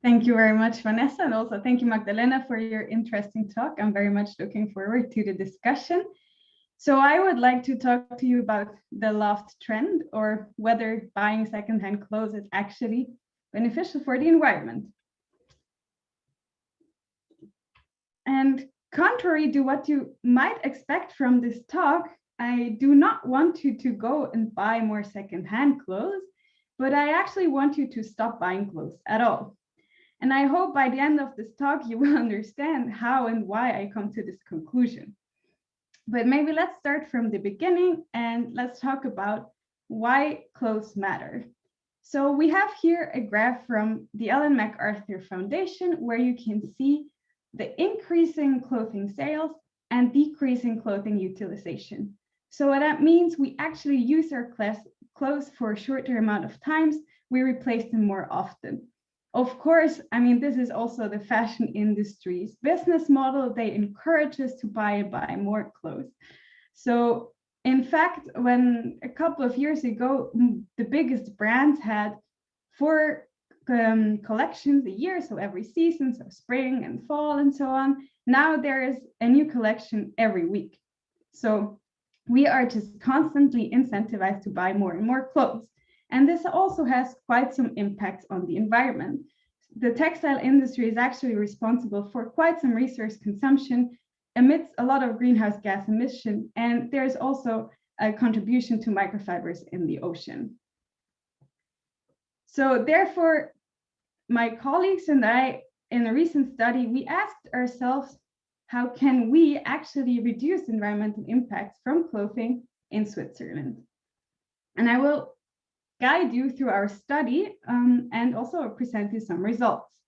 Thank you very much, Vanessa, and also thank you, Magdalena, for your interesting talk. I'm very much looking forward to the discussion. So I would like to talk to you about the loft trend, or whether buying secondhand clothes is actually beneficial for the environment. And contrary to what you might expect from this talk, I do not want you to go and buy more secondhand clothes, but I actually want you to stop buying clothes at all. And I hope by the end of this talk, you will understand how and why I come to this conclusion. But maybe let's start from the beginning and let's talk about why clothes matter. So we have here a graph from the Ellen MacArthur Foundation where you can see the increasing clothing sales and decreasing clothing utilization. So what that means, we actually use our clothes for a shorter amount of times, we replace them more often. Of course, I mean, this is also the fashion industry's business model. They encourage us to buy more clothes. So in fact, when a couple of years ago, the biggest brands had 4 collections a year, so every season, so spring and fall and so on. Now there is a new collection every week. So we are just constantly incentivized to buy more and more clothes. And this also has quite some impact on the environment. The textile industry is actually responsible for quite some resource consumption, emits a lot of greenhouse gas emission, and there's also a contribution to microfibers in the ocean. So therefore, my colleagues and I, in a recent study, we asked ourselves, how can we actually reduce environmental impacts from clothing in Switzerland? And I will guide you through our study and also present you some results.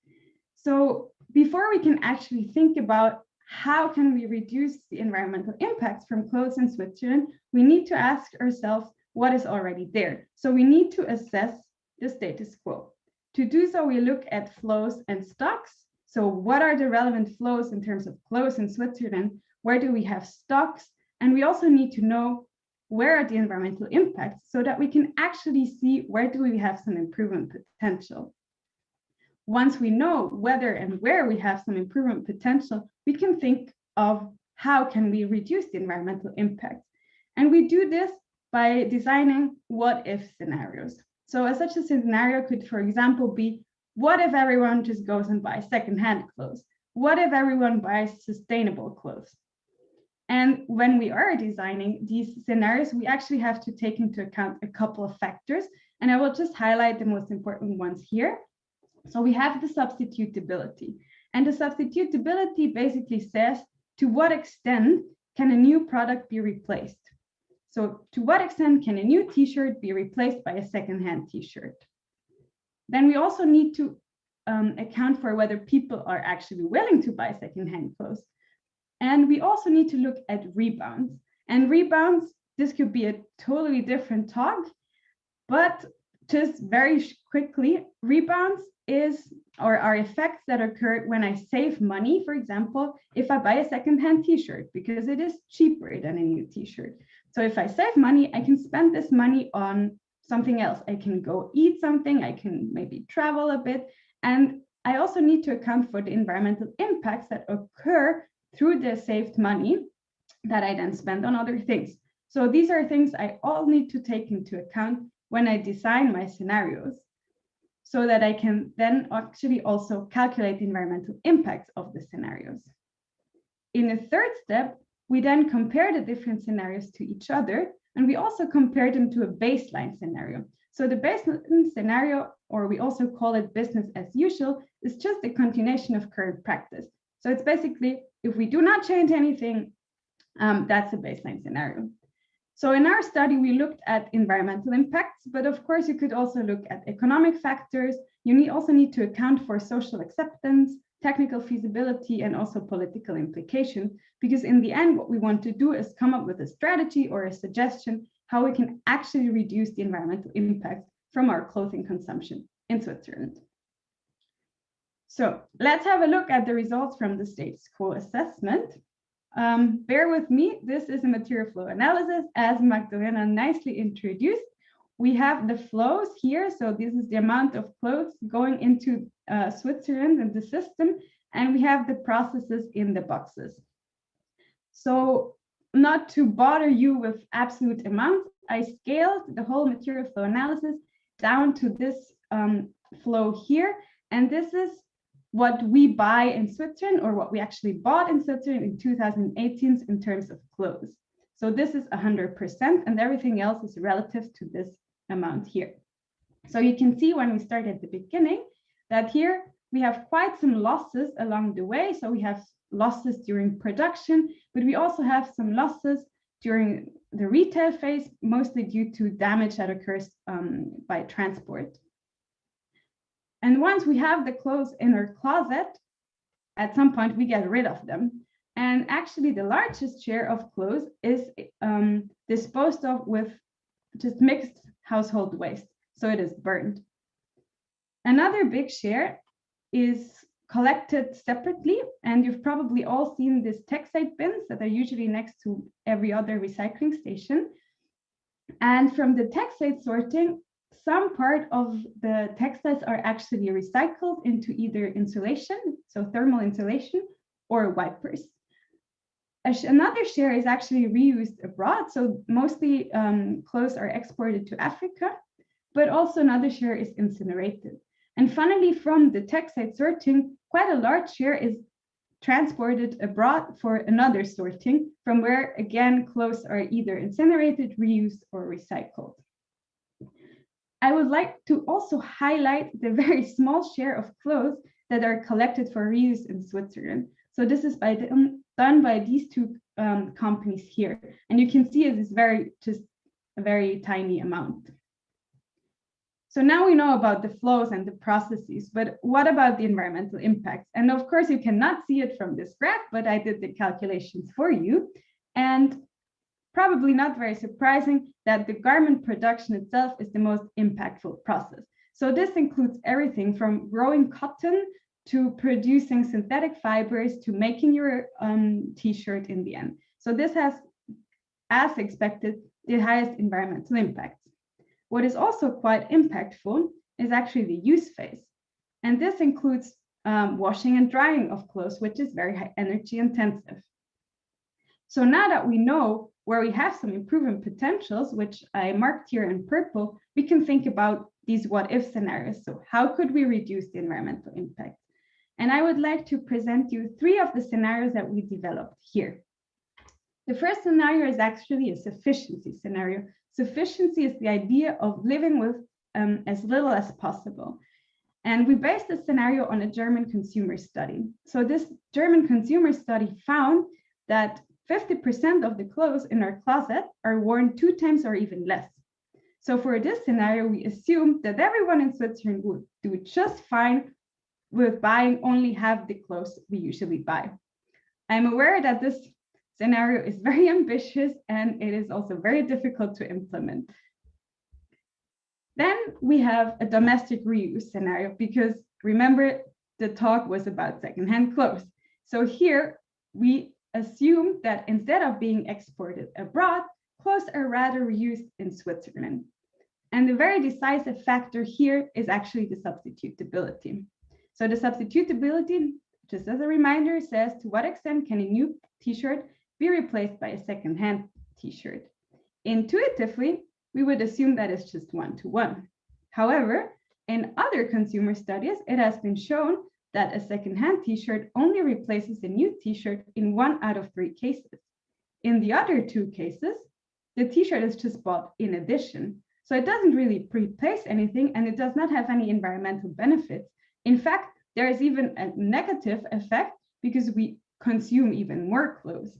So before we can actually think about how can we reduce the environmental impacts from clothes in Switzerland, we need to ask ourselves what is already there. So we need to assess the status quo. To do so, we look at flows and stocks. So what are the relevant flows in terms of clothes in Switzerland? Where do we have stocks? And we also need to know where are the environmental impacts so that we can actually see where do we have some improvement potential. Once we know whether and where we have some improvement potential, we can think of how can we reduce the environmental impact. And we do this by designing what-if scenarios. So such a scenario could, for example, be, what if everyone just goes and buys secondhand clothes? What if everyone buys sustainable clothes? And when we are designing these scenarios, we actually have to take into account a couple of factors, and I will just highlight the most important ones here. So we have the substitutability, and the substitutability basically says to what extent can a new product be replaced? So to what extent can a new t-shirt be replaced by a secondhand t-shirt? Then we also need to account for whether people are actually willing to buy secondhand clothes. And we also need to look at rebounds. And rebounds, this could be a totally different talk, but just very quickly, rebounds are effects that occur when I save money, for example, if I buy a secondhand t-shirt, because it is cheaper than a new t-shirt. So if I save money, I can spend this money on something else. I can go eat something, I can maybe travel a bit. And I also need to account for the environmental impacts that occur through the saved money that I then spend on other things. So these are things I all need to take into account when I design my scenarios, so that I can then actually also calculate the environmental impacts of the scenarios. In a third step, we then compare the different scenarios to each other, and we also compare them to a baseline scenario. So the baseline scenario, or we also call it business as usual, is just a continuation of current practice. So it's basically, if we do not change anything, that's a baseline scenario. So in our study, we looked at environmental impacts, but of course you could also look at economic factors. You also need to account for social acceptance, technical feasibility, and also political implication, because in the end, what we want to do is come up with a strategy or a suggestion how we can actually reduce the environmental impact from our clothing consumption in Switzerland. So let's have a look at the results from the status quo assessment. Bear with me, this is a material flow analysis, as Magdalena nicely introduced. We have the flows here, so this is the amount of clothes going into Switzerland and the system, and we have the processes in the boxes. So not to bother you with absolute amounts, I scaled the whole material flow analysis down to this flow here. And this is what we buy in Switzerland, or what we actually bought in Switzerland in 2018 in terms of clothes. So this is 100%, and everything else is relative to this amount here. So you can see when we start at the beginning that here we have quite some losses along the way. So we have losses during production, but we also have some losses during the retail phase, mostly due to damage that occurs by transport. And once we have the clothes in our closet, at some point we get rid of them. And actually the largest share of clothes is disposed of with just mixed household waste. So it is burned. Another big share is collected separately, and you've probably all seen these textile bins that are usually next to every other recycling station. And from the textile sorting, some part of the textiles are actually recycled into either insulation, so thermal insulation, or wipers. Another share is actually reused abroad, so mostly clothes are exported to Africa, but also another share is incinerated. And finally, from the textile sorting, quite a large share is transported abroad for another sorting, from where, again, clothes are either incinerated, reused, or recycled. I would like to also highlight the very small share of clothes that are collected for reuse in Switzerland. So this is done by these two companies here. And you can see it is just a very tiny amount. So now we know about the flows and the processes, but what about the environmental impacts? And of course, you cannot see it from this graph, but I did the calculations for you. And probably not very surprising that the garment production itself is the most impactful process. So this includes everything from growing cotton to producing synthetic fibers to making your t-shirt in the end. So this has, as expected, the highest environmental impacts. What is also quite impactful is actually the use phase. And this includes washing and drying of clothes, which is very high energy intensive. So now that we know where we have some improvement potentials, which I marked here in purple, we can think about these what-if scenarios. So how could we reduce the environmental impact? And I would like to present you 3 of the scenarios that we developed here. The first scenario is actually a sufficiency scenario. Sufficiency is the idea of living with as little as possible. And we based this scenario on a German consumer study. So this German consumer study found that 50% of the clothes in our closet are worn 2 times or even less. So for this scenario, we assume that everyone in Switzerland would do just fine with buying only half the clothes we usually buy. I'm aware that this scenario is very ambitious and it is also very difficult to implement. Then we have a domestic reuse scenario, because remember the talk was about secondhand clothes. So here we assume that instead of being exported abroad, clothes are rather reused in Switzerland. And the very decisive factor here is actually the substitutability. So the substitutability, just as a reminder, says to what extent can a new t-shirt be replaced by a secondhand t-shirt. Intuitively, we would assume that it's just 1-to-1. However, in other consumer studies, it has been shown that a secondhand t-shirt only replaces a new t-shirt in 1 out of 3 cases. In the other 2 cases, the t-shirt is just bought in addition. So it doesn't really replace anything, and it does not have any environmental benefits. In fact, there is even a negative effect because we consume even more clothes.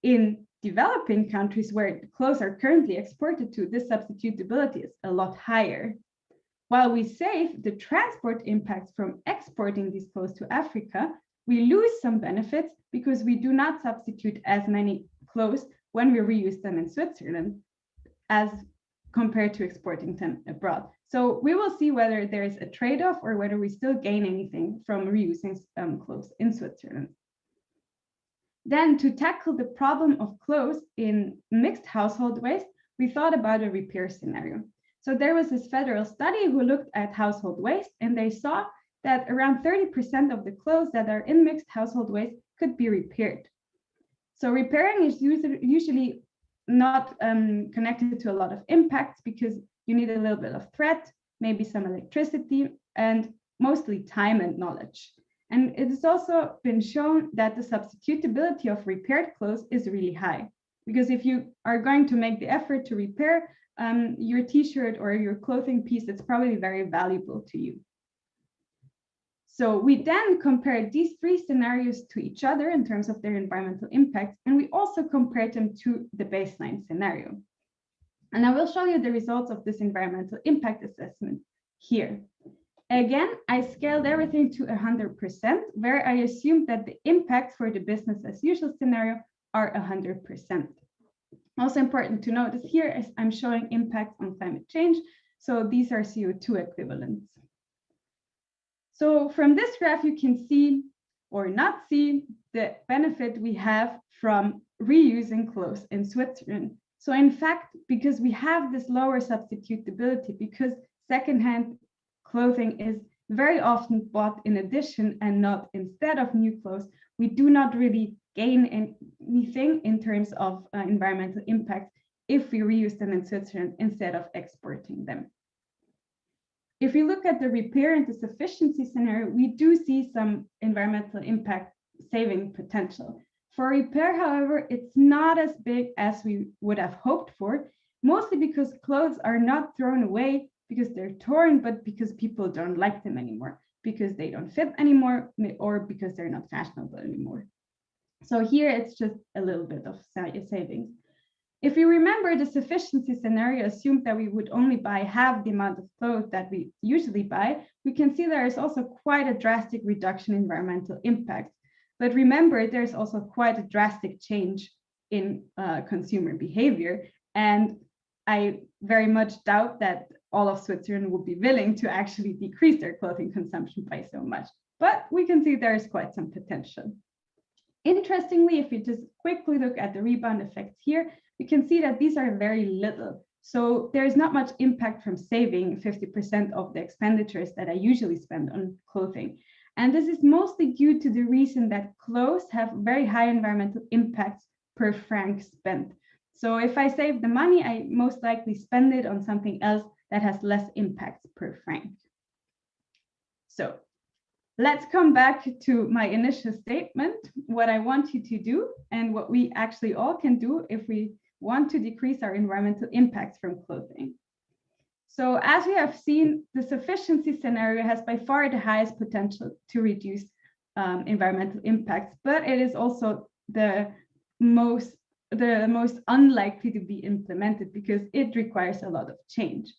In developing countries where the clothes are currently exported to, this substitutability is a lot higher. While we save the transport impacts from exporting these clothes to Africa, we lose some benefits because we do not substitute as many clothes when we reuse them in Switzerland as compared to exporting them abroad. So we will see whether there is a trade-off or whether we still gain anything from reusing clothes in Switzerland. Then, to tackle the problem of clothes in mixed household waste, we thought about a repair scenario. So there was this federal study who looked at household waste, and they saw that around 30% of the clothes that are in mixed household waste could be repaired. So repairing is usually not connected to a lot of impacts because you need a little bit of thread, maybe some electricity, and mostly time and knowledge. And it has also been shown that the substitutability of repaired clothes is really high, because if you are going to make the effort to repair your t-shirt or your clothing piece, it's probably very valuable to you. So we then compared these three scenarios to each other in terms of their environmental impacts, and we also compared them to the baseline scenario. And I will show you the results of this environmental impact assessment here. Again, I scaled everything to 100%, where I assumed that the impacts for the business as usual scenario are 100%. Also important to notice here is I'm showing impacts on climate change. So these are CO2 equivalents. So from this graph, you can see or not see the benefit we have from reusing clothes in Switzerland. So in fact, because we have this lower substitutability, because secondhand clothing is very often bought in addition and not instead of new clothes, we do not really gain anything in terms of environmental impact if we reuse them in Switzerland instead of exporting them. If we look at the repair and the sufficiency scenario, we do see some environmental impact saving potential. For repair, however, it's not as big as we would have hoped for, mostly because clothes are not thrown away because they're torn, but because people don't like them anymore, because they don't fit anymore, or because they're not fashionable anymore. So here it's just a little bit of savings. If you remember, the sufficiency scenario assumed that we would only buy half the amount of clothes that we usually buy, we can see there is also quite a drastic reduction in environmental impact. But remember, there's also quite a drastic change in consumer behavior. And I very much doubt that all of Switzerland would be willing to actually decrease their clothing consumption by so much. But we can see there is quite some potential. Interestingly, if we just quickly look at the rebound effects here, we can see that these are very little. So there is not much impact from saving 50% of the expenditures that I usually spend on clothing. And this is mostly due to the reason that clothes have very high environmental impacts per franc spent. So if I save the money, I most likely spend it on something else that has less impact per franc. So let's come back to my initial statement, what I want you to do and what we actually all can do if we want to decrease our environmental impacts from clothing. So as we have seen, the sufficiency scenario has by far the highest potential to reduce environmental impacts, but it is also the most unlikely to be implemented because it requires a lot of change.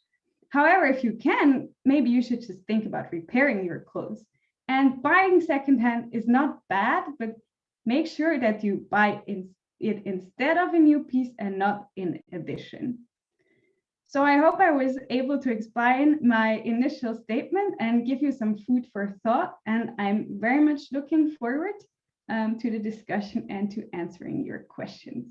However, if you can, maybe you should just think about repairing your clothes. And buying secondhand is not bad, but make sure that you buy it instead of a new piece and not in addition. So I hope I was able to explain my initial statement and give you some food for thought. And I'm very much looking forward to the discussion and to answering your questions.